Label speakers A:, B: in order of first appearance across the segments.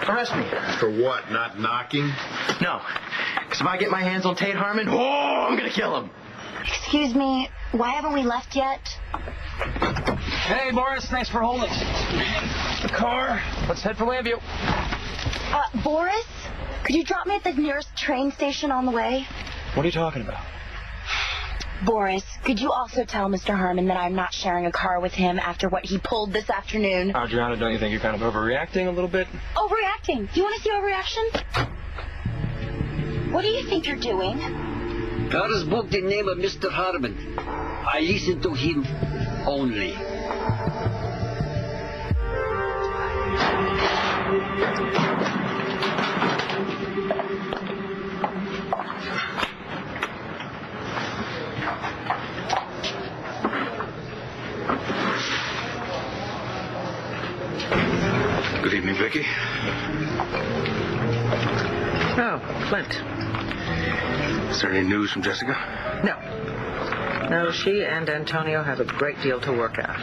A: Arrest me.
B: For what? Not knocking?
A: No. Because if I get my hands on Tate Harmon, I'm going to kill him.
C: Excuse me, why haven't we left yet?
A: Hey, Boris, thanks for holding the car. Let's head for Lambview.
C: Boris, could you drop me at the nearest train station on the way?
A: What are you talking about?
C: Boris, could you also tell Mr. Harmon that I'm not sharing a car with him after what he pulled this afternoon?
A: Adriana, don't you think you're kind of overreacting a little bit?
C: Overreacting? You want to see overreaction? What do you think you're doing?
D: That is booked in name of Mr. Harmon. I listen to him only.
B: Good evening, Vicky.
E: Oh, Clint.
B: Is there any news from Jessica?
E: No. No, she and Antonio have a great deal to work out.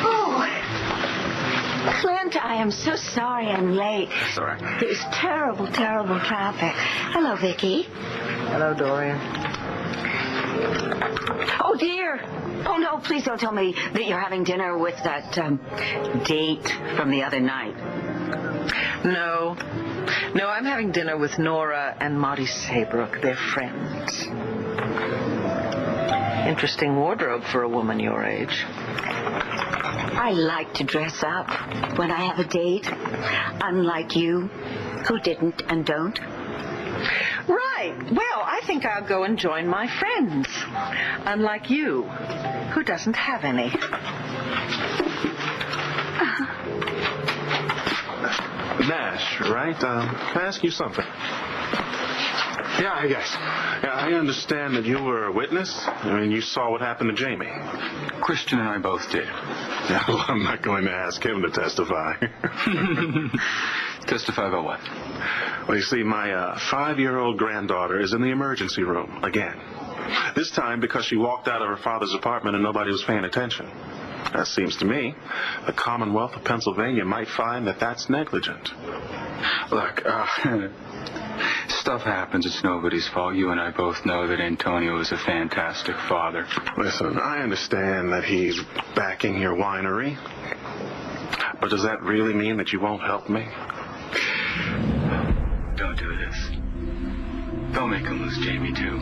C: Oh, Clint, I am so sorry I'm late.
B: That's all right.
C: There's terrible, terrible traffic. Hello, Vicky.
E: Hello, Dorian.
C: Oh, dear. Oh, no, please don't tell me that you're having dinner with that date from the other night.
E: No. No, I'm having dinner with Nora and Marty Saybrook. They're friends. Interesting wardrobe for a woman your age.
C: I like to dress up when I have a date, unlike you, who didn't and don't.
E: Right. Well, I think I'll go and join my friends. Unlike you, who doesn't have any.
F: Nash, right? Can I ask you something? Yeah, I guess. Yeah, I understand that you were a witness. I mean, you saw what happened to Jamie.
B: Christian and I both did.
F: Yeah, well, I'm not going to ask him to testify.
B: Testify about what?
F: Well, you see, my 5-year-old granddaughter is in the emergency room again. This time because she walked out of her father's apartment and nobody was paying attention. That seems to me the Commonwealth of Pennsylvania might find that that's negligent.
B: Look, stuff happens. It's nobody's fault. You and I both know that Antonio is a fantastic father.
F: Listen, I understand that he's backing your winery. But does that really mean that you won't help me?
B: Don't do this. Don't make him lose Jamie, too.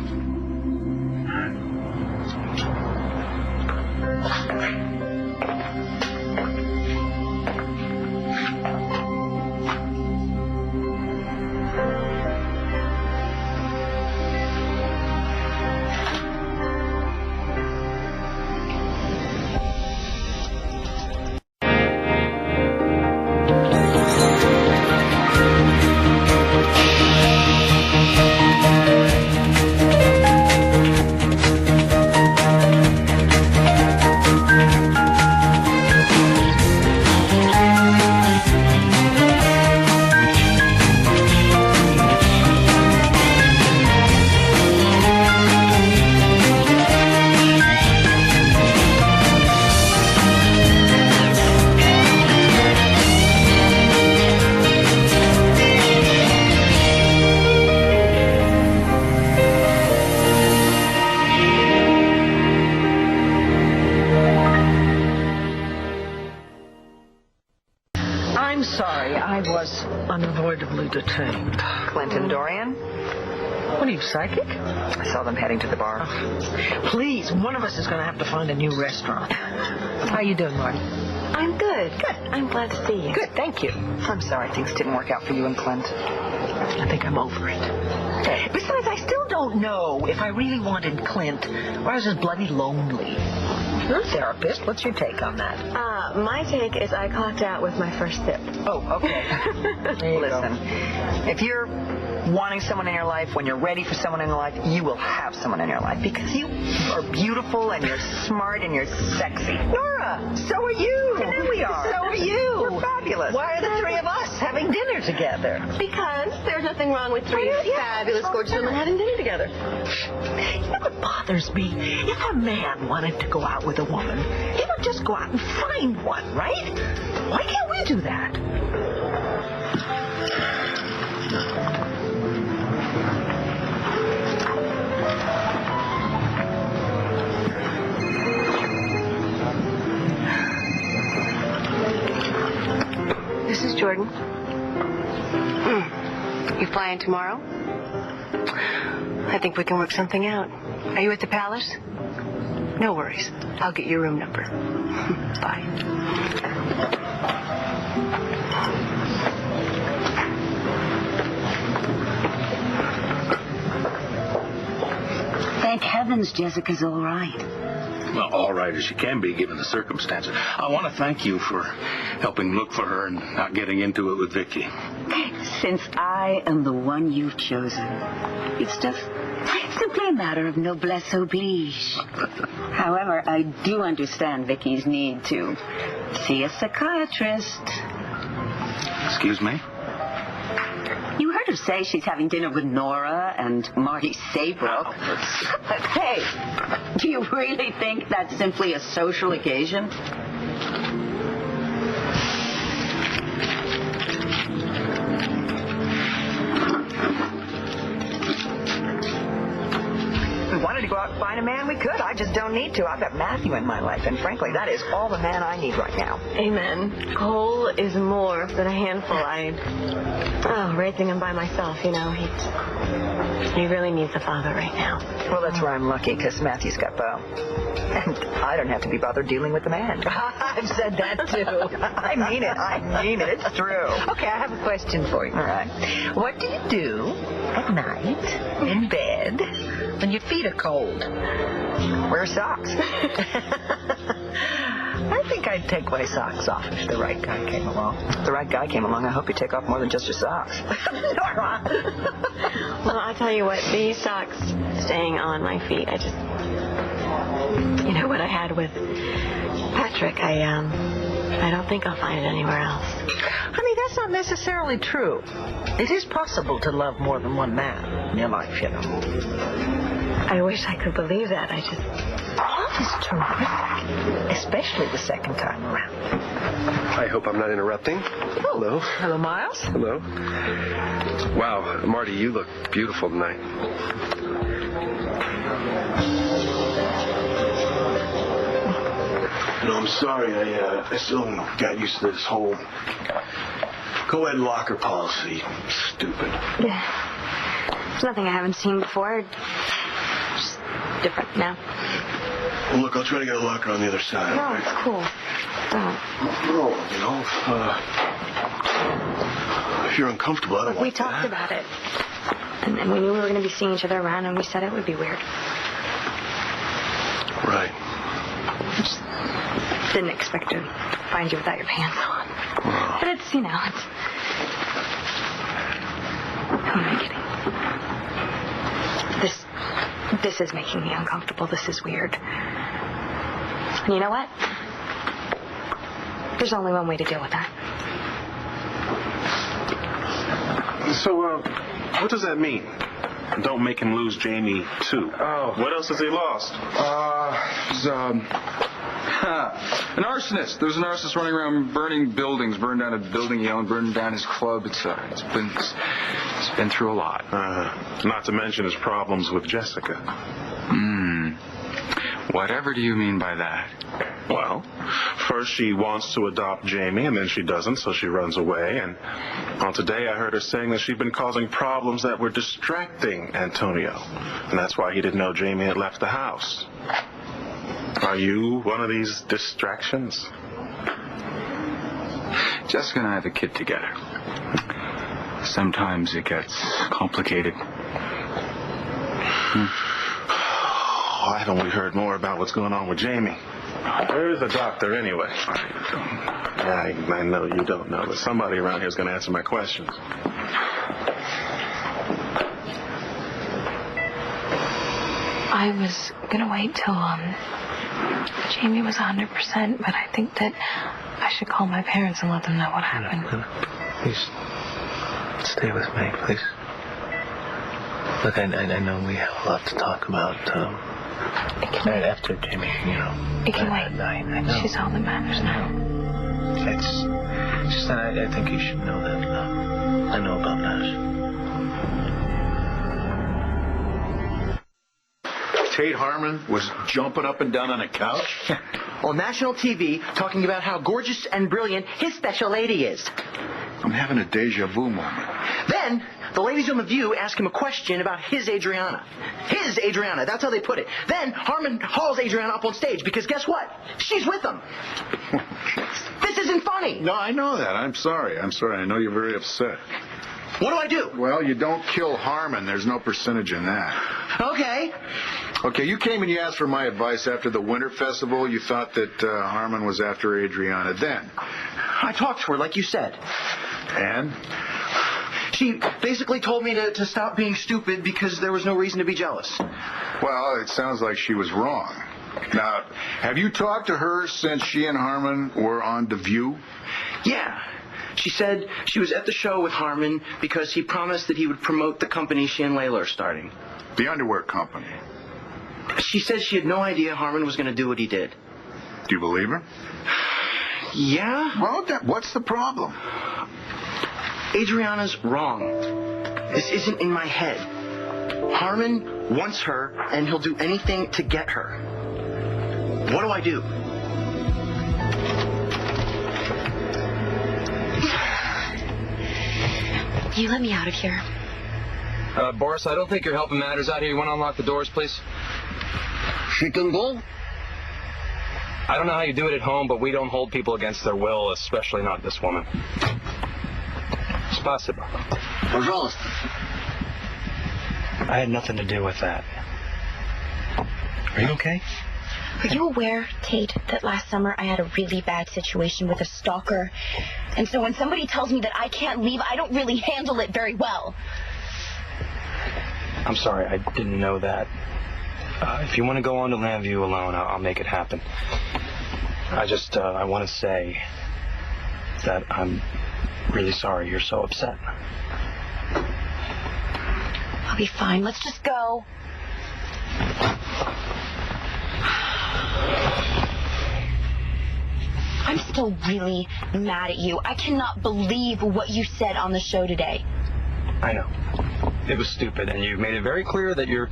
E: I'm sorry, I was unavoidably detained.
G: Clint and Dorian?
E: What are you, psychic?
G: I saw them heading to the bar.
E: Please, one of us is going to have to find a new restaurant. How you doing, Marty?
G: I'm good. Good. I'm glad to see you.
E: Good, thank you.
G: I'm sorry things didn't work out for you and Clint.
E: I think I'm over it. Besides, I still don't know if I really wanted Clint or I was just bloody lonely. You're a therapist. What's your take on that?
G: My take is I clocked out with my first sip.
E: Oh, okay. There you
G: Listen, if you're
E: wanting someone in your life, when you're ready for someone in your life, you will have someone in your life because you are beautiful and you're smart and you're sexy. Nora, so are you. And then we are. So are you. We're fabulous. Why are the three of us having dinner together?
G: Because there's nothing wrong with three fabulous, gorgeous women having dinner together.
E: You know what bothers me? If a man wanted to go out with a woman, he would just go out and find one, right? Why can't we do that?
G: This is Jordan. You flying tomorrow? I think we can work something out. Are you at the palace? No worries. I'll get your room number. Bye.
C: Thank heavens Jessica's all right.
A: Well, all right as she can be, given the circumstances. I want to thank you for helping look for her and not getting into it with Vicky.
C: Since I am the one you've chosen, it's just simply a matter of noblesse oblige. However, I do understand Vicky's need to see a psychiatrist.
A: Excuse me?
C: You heard her say she's having dinner with Nora and Marty Saybrook. But hey, do you really think that's simply a social occasion?
E: If we wanted to go out and find a man, we could. I just don't need to. I've got Matthew in my life, and frankly, that is all the man I need right now.
G: Amen. Cole is more than a handful. Raising him by myself, you know, he really needs a father right now.
E: Well, that's where I'm lucky, because Matthew's got Bo. And I don't have to be bothered dealing with the man. I've said that, too. I mean it. It's true. Okay, I have a question for you. All right. What do you do at night in bed when your feet are cold? Wear socks. I think I'd take my socks off if the right guy came along. If the right guy came along, I hope you take off more than just your socks. Nora!
G: Well, I'll tell you what, these socks staying on my feet, you know what I had with Patrick, I don't think I'll find it anywhere else.
E: Honey, that's not necessarily true. It is possible to love more than one man in your life, you know.
G: I wish I could believe that.
E: Love is terrific, especially the second time around.
H: I hope I'm not interrupting. Hello.
E: Hello, Miles.
H: Hello. Wow, Marty, you look beautiful tonight.
F: No, I'm sorry. I still haven't got used to this whole co-ed locker policy. Stupid.
I: Yeah. It's nothing I haven't seen before. Just different now.
F: Well, look, I'll try to get a locker on the other side.
I: No,
F: right?
I: it's cool. Don't.
F: No, you know, if you're uncomfortable, I don't want
I: We talked about it. And then we knew we were going to be seeing each other around, and we said it would be weird.
F: Right.
I: Just didn't expect to find you without your pants on. But it's, you know, it's... Who am I kidding? This is making me uncomfortable. This is weird. And you know what? There's only one way to deal with that.
F: So, what does that mean? Don't make him lose Jamie, too.
B: Oh.
F: What else has he lost?
B: An arsonist. There's an arsonist running around burning buildings, burned down a building he owned, burned down his club. It's been through a lot.
F: Not to mention his problems with Jessica.
B: Whatever do you mean by that?
F: Well, first she wants to adopt Jamie, and then she doesn't, so she runs away. And today I heard her saying that she'd been causing problems that were distracting Antonio. And that's why he didn't know Jamie had left the house. Are you one of these distractions?
B: Jessica and I have a kid together. Sometimes it gets complicated.
F: Why haven't we heard more about what's going on with Jamie? Where's the doctor, anyway? I know you don't know, but somebody around here is going to answer my questions.
G: I was going to wait till Jamie was 100%, but I think that I should call my parents and let them know what happened.
J: No. Please, stay with me, please. Look, I know we have a lot to talk about. After Jamie,
G: It can wait.
J: I know.
G: She's all that matters now.
J: It's just that I think you should know that I know about Nash.
K: Tate Harmon was jumping up and down on a couch?
L: On national TV, talking about how gorgeous and brilliant his special lady is.
K: I'm having a deja vu moment.
L: Then, the ladies on The View ask him a question about his Adriana. His Adriana, that's how they put it. Then, Harmon hauls Adriana up on stage because guess what? She's with him. This isn't funny.
K: No, I know that. I'm sorry. I know you're very upset.
L: What do I do?
K: Well, you don't kill Harmon. There's no percentage in that.
L: Okay.
K: Okay, you came and you asked for my advice after the Winter Festival. You thought that Harmon was after Adriana then.
L: I talked to her like you said.
K: And?
L: She basically told me to stop being stupid because there was no reason to be jealous.
K: Well, it sounds like she was wrong. Now, have you talked to her since she and Harmon were on The View?
L: Yeah. She said she was at the show with Harmon because he promised that he would promote the company she and Layla are starting.
K: The underwear company.
L: She said she had no idea Harmon was going to do what he did.
K: Do you believe her?
L: Yeah?
K: Well, what's the problem?
L: Adriana's wrong. This isn't in my head. Harmon wants her, and he'll do anything to get her. What do I do?
I: You let me out of here.
B: Boris, I don't think you're helping matters out here. You want to unlock the doors, please?
D: She can go?
H: I don't know how you do it at home, but we don't hold people against their will, especially not this woman. Spasibo.
D: Пожалуйста.
J: I had nothing to do with that. Are you okay?
I: Are you aware, Tate, that last summer I had a really bad situation with a stalker? And so when somebody tells me that I can't leave, I don't really handle it very well.
J: I'm sorry, I didn't know that. If you want to go on to Landview alone, I'll make it happen. I want to say that I'm really sorry you're so upset.
I: I'll be fine. Let's just go. I'm still really mad at you. I cannot believe what you said on the show today.
H: I know. It was stupid, and you've made it very clear that you're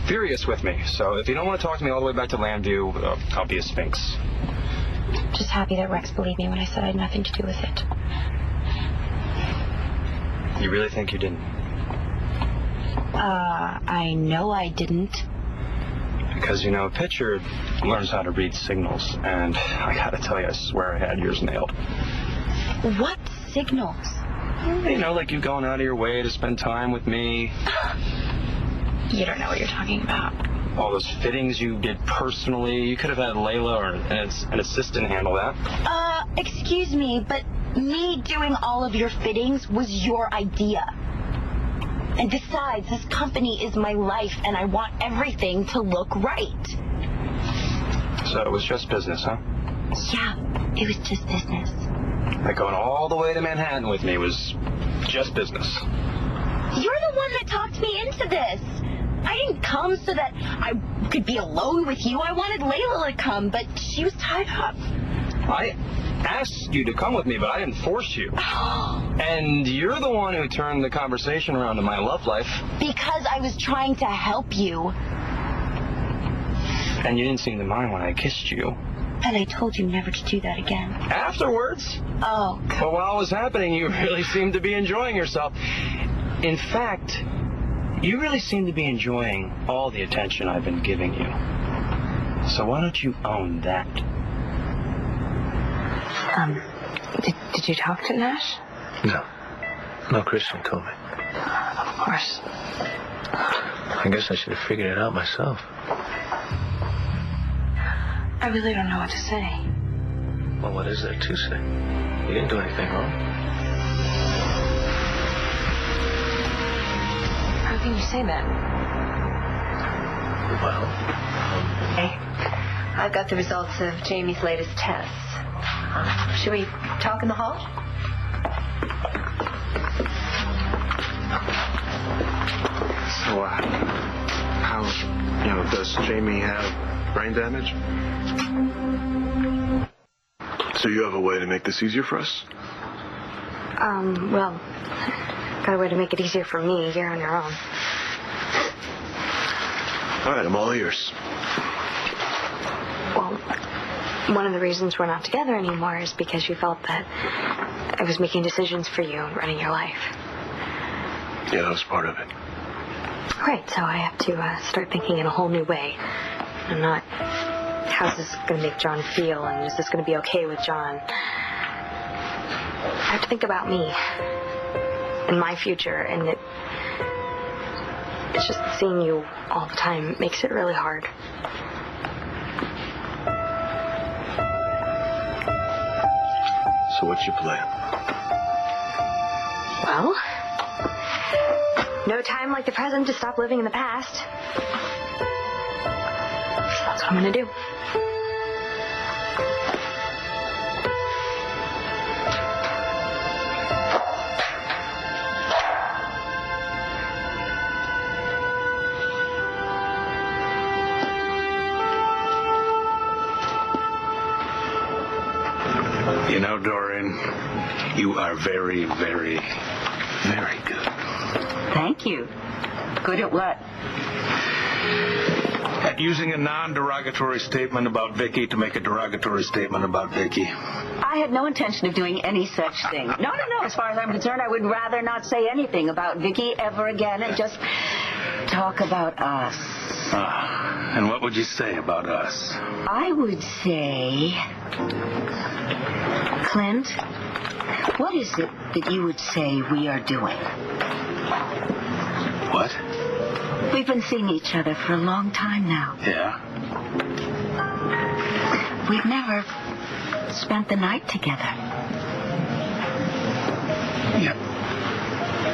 H: furious with me. So if you don't want to talk to me all the way back to Landview, I'll be a sphinx.
I: Just happy that Rex believed me when I said I had nothing to do with it.
H: You really think you didn't?
I: I know I didn't.
H: Because, a pitcher learns how to read signals, and I gotta tell you, I swear I had yours nailed.
I: What signals?
H: Like you going out of your way to spend time with me.
I: You don't know what you're talking about.
H: All those fittings you did personally. You could have had Layla or an assistant handle that.
I: Excuse me, but me doing all of your fittings was your idea. And besides, this company is my life, and I want everything to look right.
H: So it was just business, huh?
I: Yeah, it was just business.
H: Like going all the way to Manhattan with me was just business.
I: You're the one that talked me into this. I didn't come so that I could be alone with you. I wanted Layla to come, but she was tied up.
H: I asked you to come with me, but I didn't force you. And you're the one who turned the conversation around to my love life.
I: Because I was trying to help you.
H: And you didn't seem to mind when I kissed you.
I: And I told you never to do that again.
H: Afterwards?
I: Oh.
H: But while it was happening, you really seemed to be enjoying yourself. In fact, you really seem to be enjoying all the attention I've been giving you. So why don't you own that?
G: Did you talk to Nash?
J: No, Christian told me.
G: Of course.
J: I guess I should have figured it out myself.
G: I really don't know what to say.
J: Well, what is there to say? You didn't do anything wrong.
G: How can you say that?
M: Well,
G: Hey, I've got the results of Jamie's latest tests. Should we talk in the hall?
F: So, how, does Jamie have brain damage?
M: so you have a way to make this easier for us?
N: Well, got a way to make it easier for me. You're on your own.
M: All right, I'm all ears.
N: Well, one of the reasons we're not together anymore is because you felt that I was making decisions for you and running your life.
M: Yeah, that was part of it.
N: Right, so I have to start thinking in a whole new way. I'm not, how's this going to make John feel, and is this going to be okay with John? I have to think about me and my future, and it's just seeing you all the time makes it really hard.
M: So what's your plan?
N: Well, no time like the present to stop living in the past. That's what I'm going to do.
A: You know, Doreen, you are very, very, very good.
C: Thank you. Good at what?
A: At using a non-derogatory statement about Vicky to make a derogatory statement about Vicky.
C: I had no intention of doing any such thing. No. As far as I'm concerned, I would rather not say anything about Vicky ever again and just talk about us.
A: And what would you say about us?
C: I would say, Clint, what is it that you would say we are doing?
A: What?
C: We've been seeing each other for a long time now.
A: Yeah?
C: We've never spent the night together.
A: Yeah.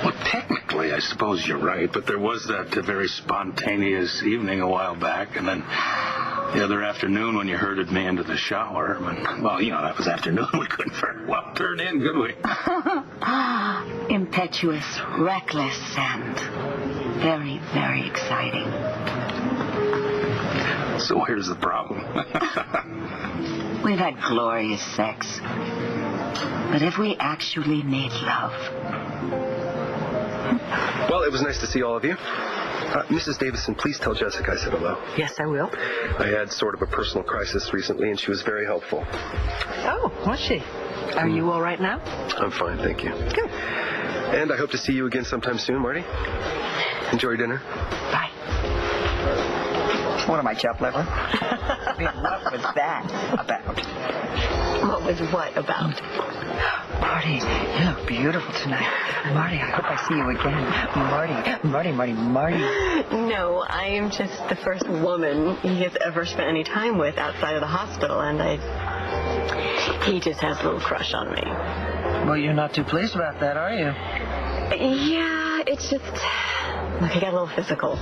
A: Well, technically, I suppose you're right, but there was that very spontaneous evening a while back, and then the other afternoon when you herded me into the shower. Well, that was afternoon. We couldn't very well turn in, could we?
C: Impetuous, reckless, and very, very exciting.
A: So here's the problem.
C: We've had glorious sex. But if we actually made love...
O: Well, it was nice to see all of you. Mrs. Davison, please tell Jessica I said hello.
E: Yes, I will.
O: I had sort of a personal crisis recently, and she was very helpful.
E: Oh, was she? Are you all right now?
O: I'm fine, thank you.
E: Good.
O: And I hope to see you again sometime soon, Marty. Enjoy your dinner.
E: Bye. What am I, chop liver? I mean, what was that about?
G: What was what about?
E: Marty, you look beautiful tonight. Marty, I hope I see you again. Marty.
G: No, I am just the first woman he has ever spent any time with outside of the hospital, and he just has a little crush on me.
E: Well, you're not too pleased about that, are you?
G: Yeah, it's just... Look, he got a little physical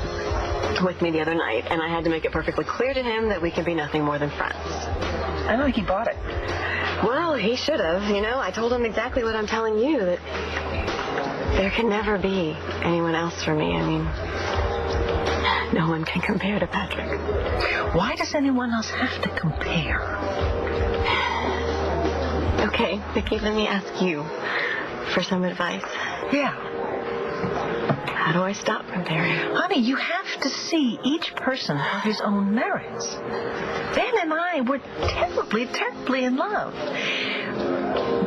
G: with me the other night, and I had to make it perfectly clear to him that we can be nothing more than friends.
E: I don't think he bought it.
G: Well, he should have. I told him exactly what I'm telling you, that there can never be anyone else for me. I mean, no one can compare to Patrick.
E: Why does anyone else have to compare?
G: Okay, Vicky, let me ask you for some advice.
E: Yeah.
G: How do I stop comparing?
E: Honey, you have to see each person for his own merits. Ben and I were terribly, terribly in love.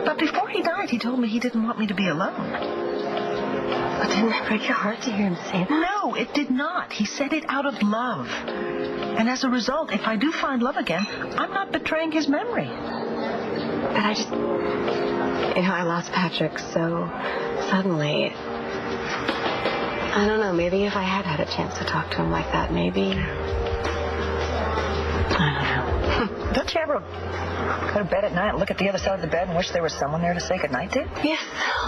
E: But before he died, he told me he didn't want me to be alone.
G: But didn't that break your heart to hear him say that?
E: No, it did not. He said it out of love. And as a result, if I do find love again, I'm not betraying his memory.
G: But I just... I lost Patrick so suddenly... I don't know, maybe if I had a chance to talk to him like that, maybe... I don't know.
E: Don't you ever go to bed at night and look at the other side of the bed and wish there was someone there to say goodnight to?
G: Yes,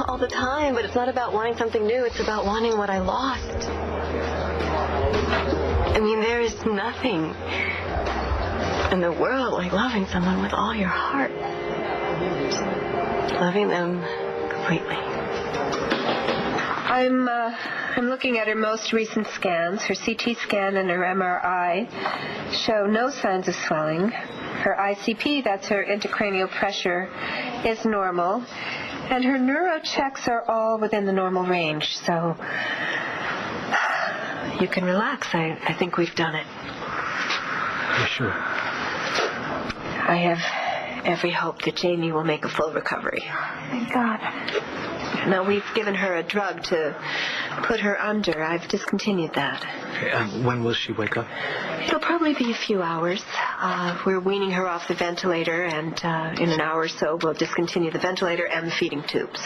G: all the time, but it's not about wanting something new, it's about wanting what I lost. I mean, there is nothing in the world like loving someone with all your heart. Just loving them completely.
P: I'm looking at her most recent scans. Her CT scan and her MRI show no signs of swelling. Her ICP, that's her intracranial pressure, is normal. And her neuro checks are all within the normal range, so
G: you can relax. I think we've done it.
H: You sure?
P: I have every hope that Jamie will make a full recovery.
G: Thank God.
P: Now, we've given her a drug to put her under. I've discontinued that.
H: When will she wake up?
P: It'll probably be a few hours. We're weaning her off the ventilator, and in an hour or so, we'll discontinue the ventilator and the feeding tubes.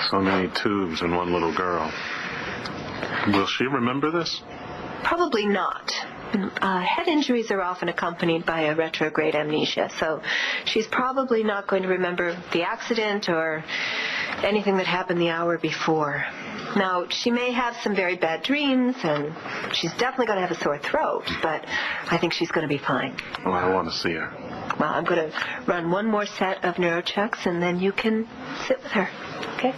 F: So many tubes in one little girl. Will she remember this?
P: Probably not. Head injuries are often accompanied by a retrograde amnesia, so she's probably not going to remember the accident or anything that happened the hour before. Now, she may have some very bad dreams, and she's definitely going to have a sore throat, but I think she's going to be fine.
F: Well, I want to see her.
P: Well, I'm going to run one more set of neurochecks, and then you can sit with her, okay?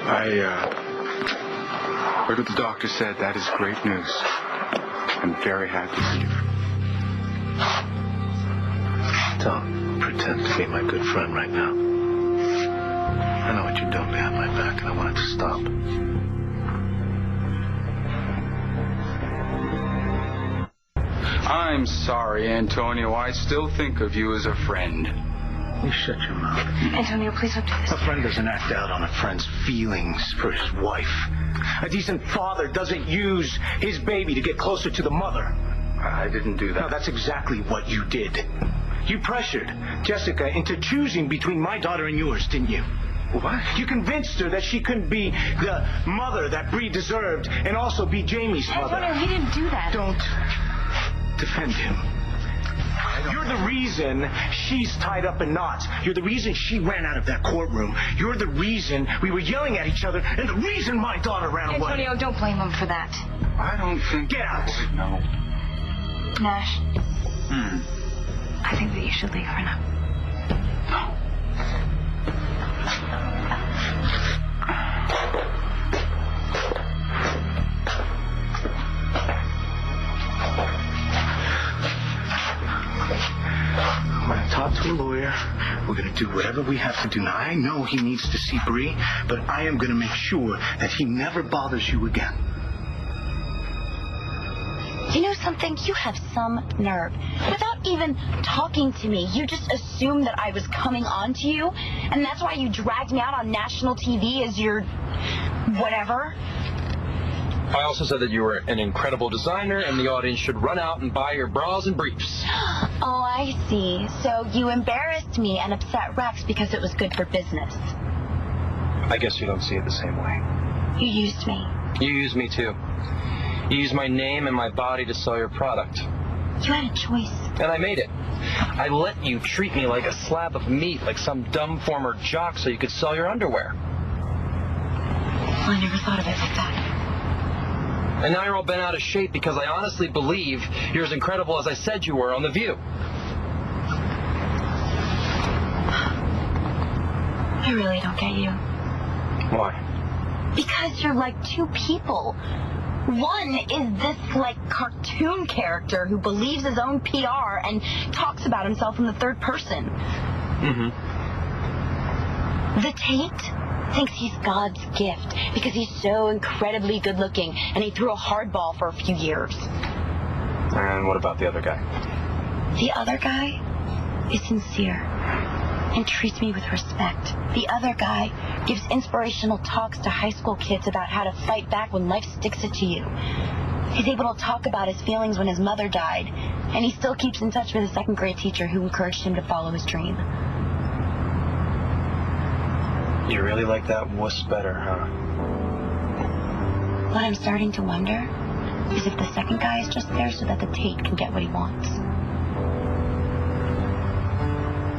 B: I heard what the doctor said. That is great news. I'm very happy for you.
M: Don't pretend to be my good friend right now. I know what you're doing behind my back, and I want it to stop.
B: I'm sorry, Antonio. I still think of you as a friend.
H: You shut your mouth.
G: Antonio, please don't do this.
H: A friend doesn't act out on a friend's feelings for his wife. A decent father doesn't use his baby to get closer to the mother.
M: I didn't do that.
H: No, that's exactly what you did. You pressured Jessica into choosing between my daughter and yours, didn't you?
M: What?
H: You convinced her that she couldn't be the mother that Bree deserved and also be Jamie's mother.
G: Antonio, he didn't do that.
H: Don't defend him. You're the reason she's tied up in knots. You're the reason she ran out of that courtroom. You're the reason we were yelling at each other and the reason my daughter ran away.
G: Antonio, don't blame him for that.
B: I don't think...
H: Get out.
B: No.
G: Nash. I think that you should leave her now.
B: No.
H: I'm going to talk to a lawyer. We're going to do whatever we have to do. Now, I know he needs to see Bree, but I am going to make sure that he never bothers you again.
I: You know something? You have some nerve. Without even talking to me, you just assumed that I was coming on to you, and that's why you dragged me out on national TV as your whatever.
J: I also said that you were an incredible designer and the audience should run out and buy your bras and briefs.
I: Oh, I see. So you embarrassed me and upset Rex because it was good for business.
J: I guess you don't see it the same way.
I: You used me.
J: You used me too. You used my name and my body to sell your product.
I: You had a choice.
J: And I made it. I let you treat me like a slab of meat, like some dumb former jock so you could sell your underwear.
I: Well, I never thought of it like that.
J: And now you're all bent out of shape because I honestly believe you're as incredible as I said you were on The View.
I: I really don't get you.
J: Why?
I: Because you're like two people. One is this, like, cartoon character who believes his own PR and talks about himself in the third person.
J: Mm-hmm.
I: The Tate thinks he's God's gift because he's so incredibly good looking and he threw a hardball for a few years.
J: And what about the other guy?
I: The other guy is sincere and treats me with respect. The other guy gives inspirational talks to high school kids about how to fight back when life sticks it to you. He's able to talk about his feelings when his mother died, and he still keeps in touch with his second grade teacher who encouraged him to follow his dream.
J: You really like that wuss better, huh?
I: What I'm starting to wonder is if the second guy is just there so that the Tate can get what he wants.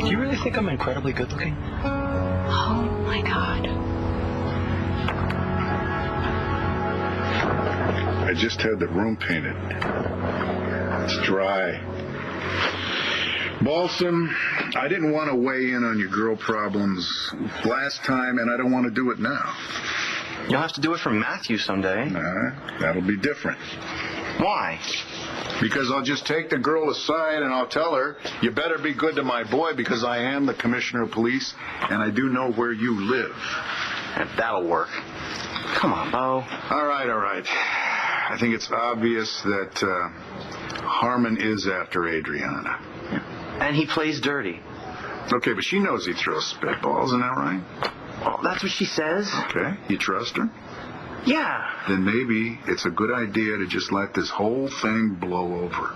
J: Do you really think I'm incredibly good looking?
N: Oh, my God.
K: I just had the room painted. It's dry. Balsam, I didn't want to weigh in on your girl problems last time, and I don't want to do it now.
L: You'll have to do it for Matthew someday.
K: That'll be different.
L: Why?
K: Because I'll just take the girl aside and I'll tell her, you better be good to my boy because I am the commissioner of police and I do know where you live.
L: And that'll work. Come on, Bo.
K: All right. I think it's obvious that Harmon is after Adriana.
L: And he plays dirty.
K: Okay, but she knows he throws spitballs, isn't that right?
L: Well, that's what she says.
K: Okay, you trust her?
L: Yeah.
K: Then maybe it's a good idea to just let this whole thing blow over.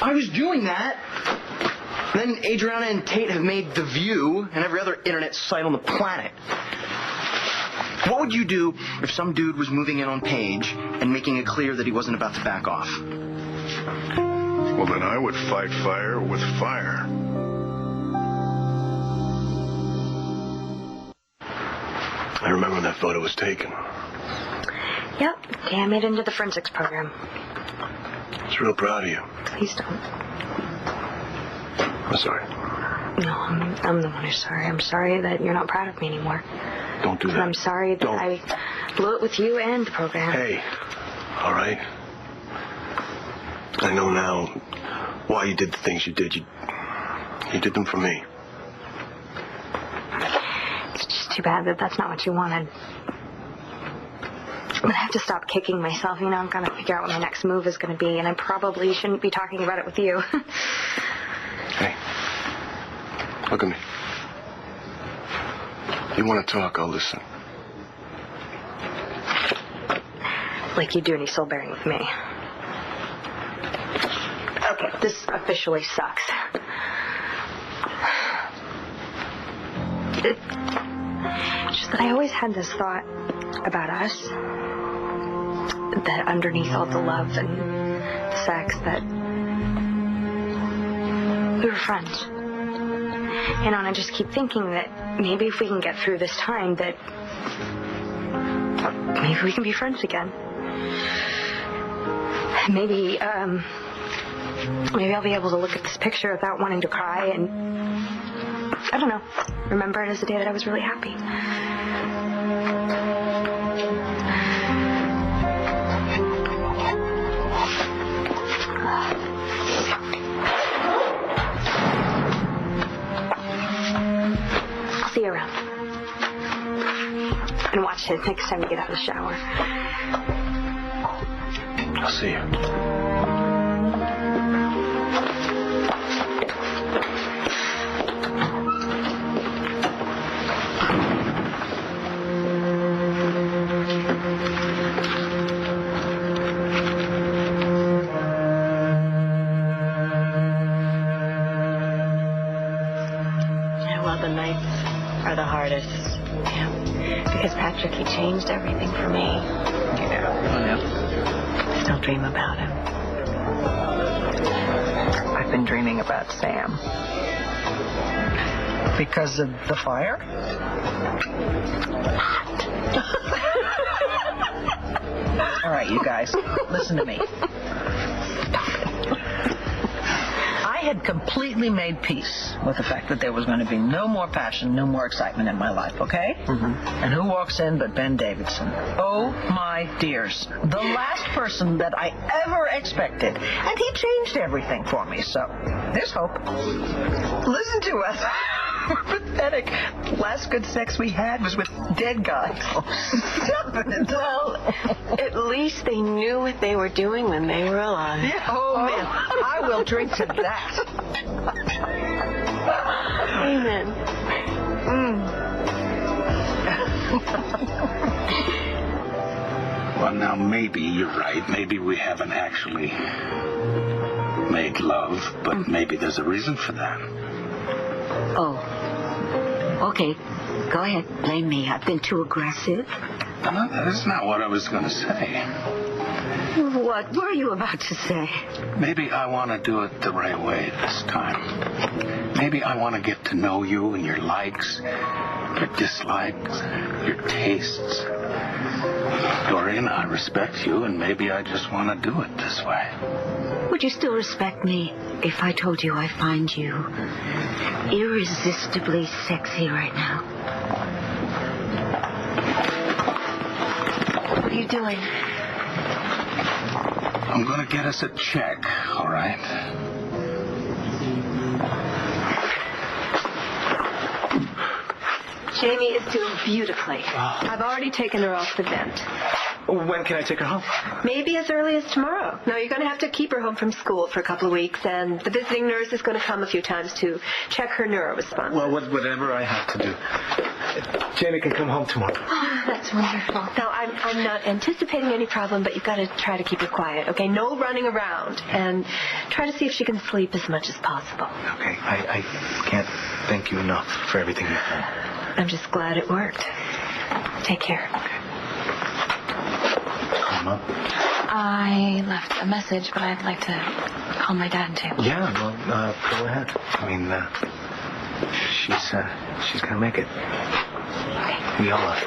L: I was doing that. Then Adriana and Tate have made The View and every other internet site on the planet. What would you do if some dude was moving in on Paige and making it clear that he wasn't about to back off?
K: Well, then I would fight fire with fire.
M: I remember when that photo was taken.
N: Yep. Okay, I made it into the forensics program.
M: I was real proud of you.
N: Please don't.
M: I'm sorry.
N: No, I'm the one who's sorry. I'm sorry that you're not proud of me anymore.
M: Don't do that.
N: And I'm sorry that I blew it with you and the program.
M: Hey, all right. I know now why you did the things you did. You did them for me.
N: It's just too bad that that's not what you wanted. But I have to stop kicking myself. You know, I'm going to figure out what my next move is going to be, and I probably shouldn't be talking about it with you.
M: Hey, look at me. You want to talk, I'll listen.
N: Like you do any soul bearing with me. Okay, this officially sucks. It's just that I always had this thought about us, that underneath all the love and the sex, that we were friends. You know, and I just keep thinking that maybe if we can get through this time, that maybe we can be friends again. Maybe I'll be able to look at this picture without wanting to cry and, I don't know, remember it as a day that I was really happy. I'll see you around. And watch it next time you get out of the shower.
M: I'll see you.
P: Well, the nights are the hardest. Yeah. Because Patrick, he changed everything for me.
E: Yeah.
P: I still dream about him.
E: I've been dreaming about Sam. Because of the fire? All right, you guys, listen to me. I had completely made peace with the fact that there was going to be no more passion, no more excitement in my life, okay? Mm-hmm. And who walks in but Ben Davidson? Oh, my dears. The last person that I ever expected. And he changed everything for me, so there's hope. Listen to us. We're pathetic. The last good sex we had was with dead guys.
P: Well, at least they knew what they were doing when they were alive.
E: Yeah. Oh, man. I will drink to that.
P: Amen.
A: Well, now, maybe you're right. Maybe we haven't actually made love, but maybe there's a reason for that.
C: Oh, okay. Go ahead. Blame me. I've been too aggressive.
A: That's not what I was going to say.
C: What were you about to say?
A: Maybe I want to do it the right way this time. Maybe I want to get to know you and your likes, your dislikes, your tastes. Dorian, I respect you, and maybe I just want to do it this way.
C: Would you still respect me if I told you I find you irresistibly sexy right now?
I: What are you doing?
A: I'm going to get us a check, all right?
P: Jamie is doing beautifully. I've already taken her off the vent.
L: When can I take her home?
P: Maybe as early as tomorrow. No, you're going to have to keep her home from school for a couple of weeks, and the visiting nurse is going to come a few times to check her neuro response.
L: Well, whatever I have to do. Jamie can come home tomorrow.
P: Oh, that's wonderful. Now, I'm not anticipating any problem, but you've got to try to keep her quiet, okay? No running around, and try to see if she can sleep as much as possible.
L: Okay, I can't thank you enough for everything you've done.
P: I'm just glad it worked. Take care.
L: Okay. Mom?
I: I left a message, but I'd like to call my dad, too.
L: Yeah, well, go ahead. I mean, she's gonna make it.
I: Okay.
L: We all are.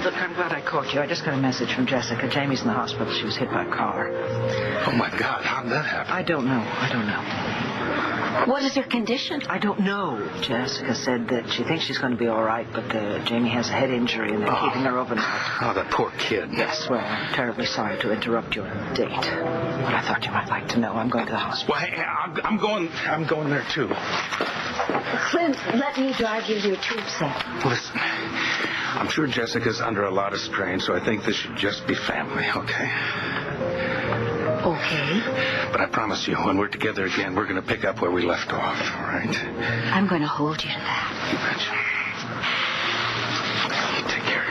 E: Look, I'm glad I caught you. I just got a message from Jessica. Jamie's in the hospital. She was hit by a car.
A: Oh, my God, how did that happen?
E: I don't know.
C: What is her condition?
E: I don't know. Jessica said that she thinks she's going to be all right, but Jamie has a head injury and they're keeping her overnight.
A: Oh, that poor kid.
E: Yes, well, I'm terribly sorry to interrupt your date. But I thought you might like to know. I'm going to the hospital.
A: Well, hey, I'm going there, too.
C: Clint, let me drive you to your tube set.
A: Listen, I'm sure Jessica's under a lot of strain, so I think this should just be family, okay?
C: Okay.
A: But I promise you, when we're together again, we're going to pick up where we left off, all right?
C: I'm going to hold you to that.
A: You betcha. You take care.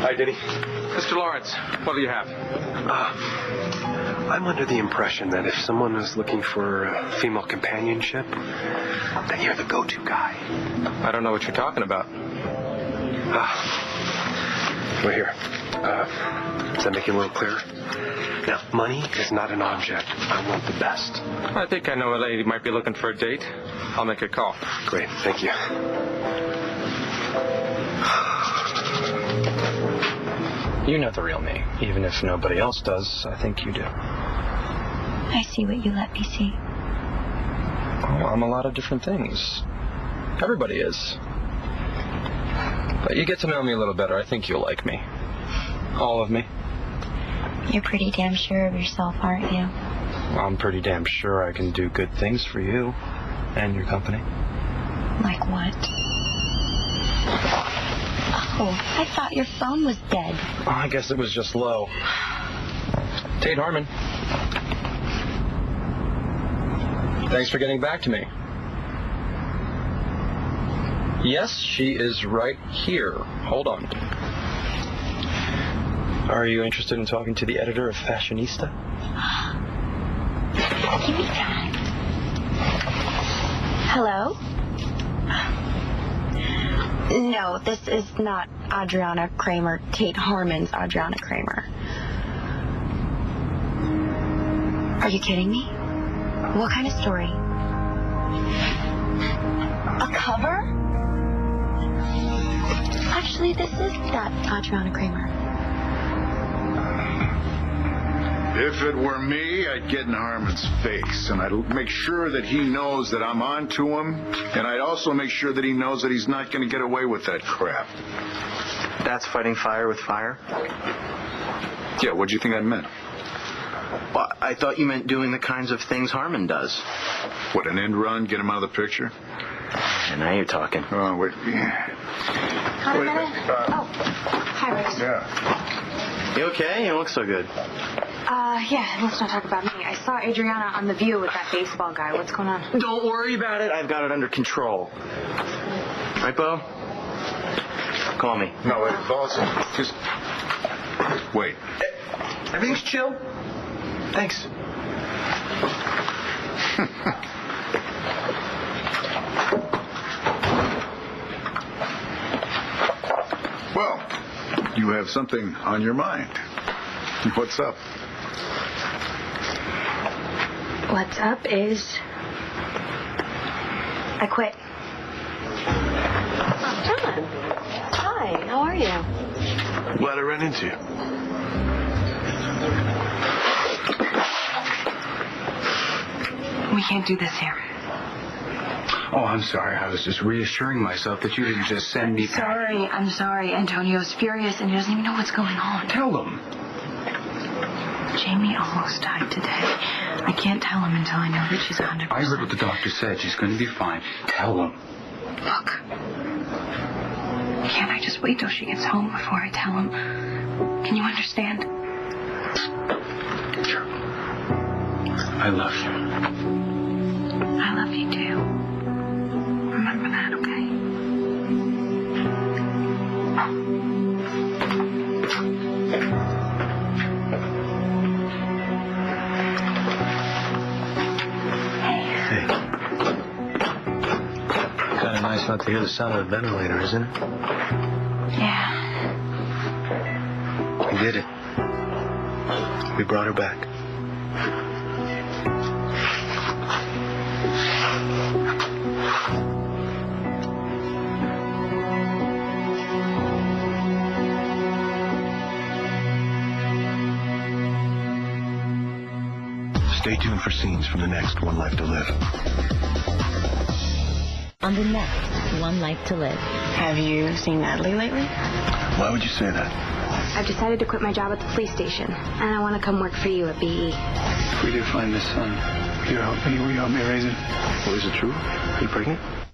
O: Hi, Diddy.
B: Mr. Lawrence, what do you have?
O: I'm under the impression that if someone is looking for female companionship, then you're the go-to guy.
B: I don't know what you're talking about.
O: Well, here. Does that make it a little clearer? Now, money is not an object. I want the best.
B: I think I know a lady might be looking for a date. I'll make a call.
O: Great, thank you.
J: You know the real me. Even if nobody else does, I think you do.
I: I see what you let me see.
J: Oh, I'm a lot of different things. Everybody is. But you get to know me a little better. I think you'll like me. All of me.
I: You're pretty damn sure of yourself, aren't you?
J: I'm pretty damn sure I can do good things for you and your company.
I: Like what? Oh, I thought your phone was dead.
J: Oh, I guess it was just low. Tate Harmon. Thanks for getting back to me. Yes, she is right here. Hold on. Are you interested in talking to the editor of Fashionista?
I: Give me that. Hello? No, this is not Adriana Kramer. Tate Harmon's Adriana Kramer. Are you kidding me? What kind of story? A cover? Actually, this is that Adriana Kramer.
K: If it were me, I'd get in Harmon's face, and I'd make sure that he knows that I'm on to him, and I'd also make sure that he knows that he's not going to get away with that crap.
O: That's fighting fire with fire?
K: Yeah, what'd you think I meant?
L: Well, I thought you meant doing the kinds of things Harmon does.
K: What, an end run? Get him out of the picture?
L: And now you're talking.
K: Oh, wait.
N: Got a minute? Hi, Rose.
K: Yeah.
L: You okay? You don't look so good.
N: Yeah, let's not talk about me. I saw Adriana on The View with that baseball guy. What's going on?
L: Don't worry about it. I've got it under control. Right, Bo? Call me.
K: No, wait, Dawson, just... Wait.
L: Everything's chill. Thanks.
K: Well, you have something on your mind. What's up?
N: What's up is... I quit. Oh, John. Hi, how are you?
O: Glad I ran into you.
N: We can't do this here.
B: Oh, I'm sorry. I was just reassuring myself that you didn't just send me...
N: I'm sorry. Antonio's furious and he doesn't even know what's going on.
B: Tell them.
N: Jamie almost died today. I can't tell him until I know that she's 100%.
B: I heard what the doctor said. She's going to be fine. Tell them.
N: Look. Can't I just wait till she gets home before I tell him? Can you understand?
B: Sure. I love you.
N: I love you too. Remember that, okay?
O: Hey. Kind of nice not to hear the sound of the ventilator, isn't it?
N: Yeah.
O: We did it. We brought her back. Stay tuned for scenes from the next One Life to Live.
I: On the next One Life to Live.
N: Have you seen Natalie lately?
O: Why would you say that?
N: I've decided to quit my job at the police station, and I want to come work for you at BE.
B: If we do find this son, will you help me raise it?
O: Well, is it true? Are you pregnant?